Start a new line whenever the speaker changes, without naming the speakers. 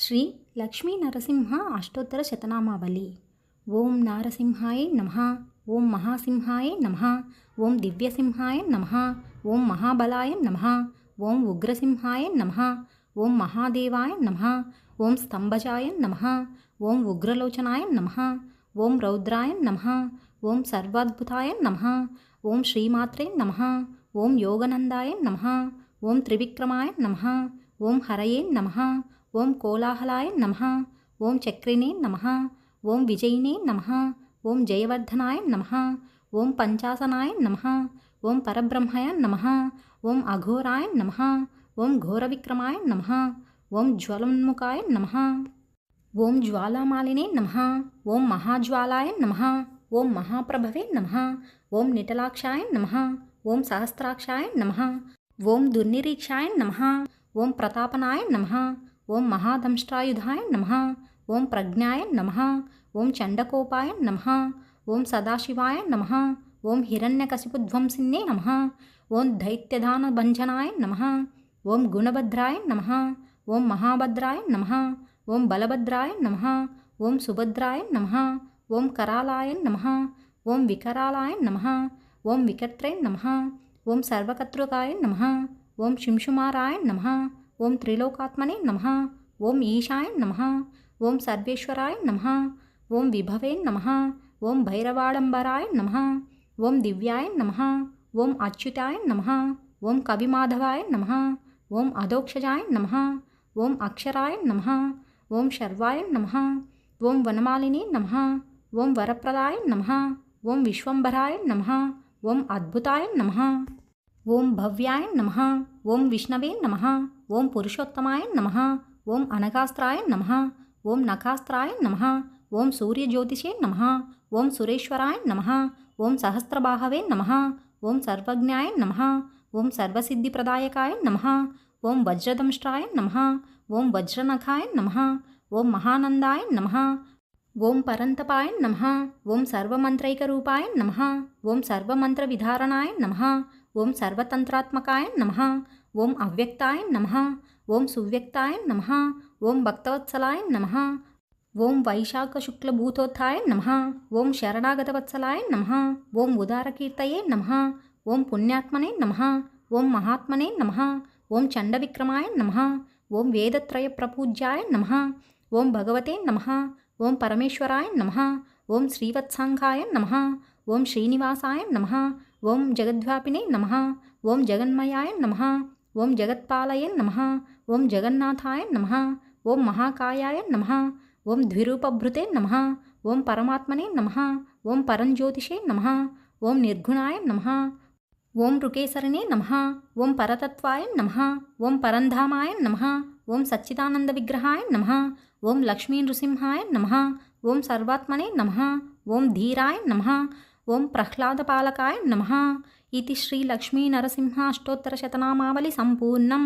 శ్రీ లక్ష్మీ నరసింహ అష్టోత్తర శతనామావళి. ఓం నారసింహాయ నమః. ఓం మహాసింహాయ నమః. ఓం దివ్యసింహాయ నమః. ఓం మహాబలాయ నమః. ఓం ఉగ్రసింహాయ నమః. ఓం మహాదేవాయ నమః. ఓం స్తంభజాయ నమః. ఓం ఉగ్రలోచనాయ నమః. ఓం రౌద్రాయ నమః. ఓం సర్వాద్భుతాయ నమః. ఓం శ్రీమాత్రే నమః. ఓం యోగనందాయ నమః. ఓం త్రివిక్రమాయ నమః. ఓం హరయే నమః. ఓం కోలాహలాయ నమః. ఓం చక్రిణే నమః. ఓం విజయినే నమః. ఓం జయవర్ధనాయ నమః. ఓం పంచాసనాయ నమః. ఓం పరబ్రహ్మయ నమః. ఓం అఘోరాయ నమః. ఓం ఘోరవిక్రమాయ నమః. ఓం జ్వలోన్ముఖాయ నమః. ఓం జ్వాలామాలినే నమః. ఓం మహాజ్వాలాయ నమః. ఓం మహాప్రభవే నమః. ఓం నిటలాక్షాయ నమః. ఓం సహస్రాక్షాయ నమః. ఓం దుర్నిరీక్షాయ నమః. ఓం ప్రతాపనాయ నమః. ఓం మహాదంష్ట్రాయుధాయ నమః. ఓం ప్రజ్ఞాయ నమః. ఓం చండకోపాయ నమః. ఓం సదాశివాయ నమః. ఓం హిరణ్యకశిపుధ్వంసిన్నే నమః. ఓం దైత్యదానభంజనాయ నమః. ఓం గుణభద్రాయ నమః. ఓం మహాభద్రాయ నమః. ఓం బలభద్రాయ నమః. ఓం సుభద్రాయ నమః. ఓం కరాలాయ నమః. ఓం వికరాలాయ నమః. ఓం వికర్త్రే నమః. ఓం సర్వకర్తృకాయ నమః. ఓం శింశుమారాయ నమః. ఓం త్రిలోకాత్మనే నమః. ఓం ఈశాయ నమః. ఓం సర్వేశ్వరాయ నమః. ఓం విభవే నమః. ఓం భైరవాడంబరాయ నమః. ఓం దివ్యాయ నమః. ఓం అచ్యుతాయ నమః. ఓం కవిమాధవాయ నమః. ఓం అధోక్షజాయ నమః. ఓం అక్షరాయ నమః. ఓం శర్వాయ నమః. ఓం వనమాలినే నమః. ఓం వరప్రదాయ నమః. ఓం విశ్వంభరాయ నమః. ఓం అద్భుతాయ నమః. ఓం భవ్యాయ నమః. ఓం విష్ణవే నమః. ఓం పురుషోత్తమాయ నమః. ఓం అనగాస్త్రాయ నమః. ఓం నఖాస్త్రాయ నమః. ఓం సూర్యజ్యోతిషే నమః. ఓం సురేశ్వరాయ నమః. ఓం సహస్రబాహవే నమః. ఓం సర్వజ్ఞాయ నమః. ఓం సర్వసిద్ధిప్రదాయకాయ నమః. ఓం వజ్రదంష్ట్రాయ నమః. ఓం వజ్రనఖాయ నమః. ఓం మహానందాయ నమః. ఓం పరంతపాయ నమః. ఓం సర్వమంత్రైకరూపాయ నమః. ఓం సర్వమంత్రవిధారణాయ నమః. ఓం సర్వతంత్రాత్మకాయ నమః. ఓం అవ్యక్తాయ నమః. ఓం సువ్యక్తాయ నమః. ఓం భక్తవత్సలాయ నమః. ఓం వైశాఖశుక్లభూతోత్థాయ నమః. ఓం శరణాగతవత్సలాయ నమః. ఓం ఉదారకీర్తయే నమః. ఓం పుణ్యాత్మనే నమః. ఓం మహాత్మనే నమః. ఓం చండవిక్రమాయ నమః. ఓం వేదత్రయ ప్రపూజ్యాయ నమః. ఓం భగవతే నమః. ఓం పరమేశ్వరాయ నమః. ఓం శ్రీవత్సాంగాయ నమః. ఓం శ్రీనివాసాయ నమః. ఓం జగద్వ్యాపినే నమః. ఓం జగన్మయాయ నమః. ఓం జగత్పాలయే నమః. ఓం జగన్నాథాయ నమః. ఓం మహాకాయాయ నమః. ఓం ద్విరూపభృతే నమః. ఓం పరమాత్మనే నమః. ఓం పరంజ్యోతిషే నమః. ఓం నిర్గుణాయ నమః. ఓం రుకేసరినే నమః. ఓం పరతత్వాయ నమః. ఓం పరంధామాయ నమః. ఓం సచ్చిదానంద విగ్రహాయ నమః. ఓం లక్ష్మీ నృసింహాయ నమః. ఓం సర్వాత్మనే నమః. ఓం ధీరాయ నమః. ఓం ప్రహ్లాదపాలకాయ నమః. ఇది శ్రీ లక్ష్మీ నరసింహ అష్టోత్తర శతనామావళి సంపూర్ణం.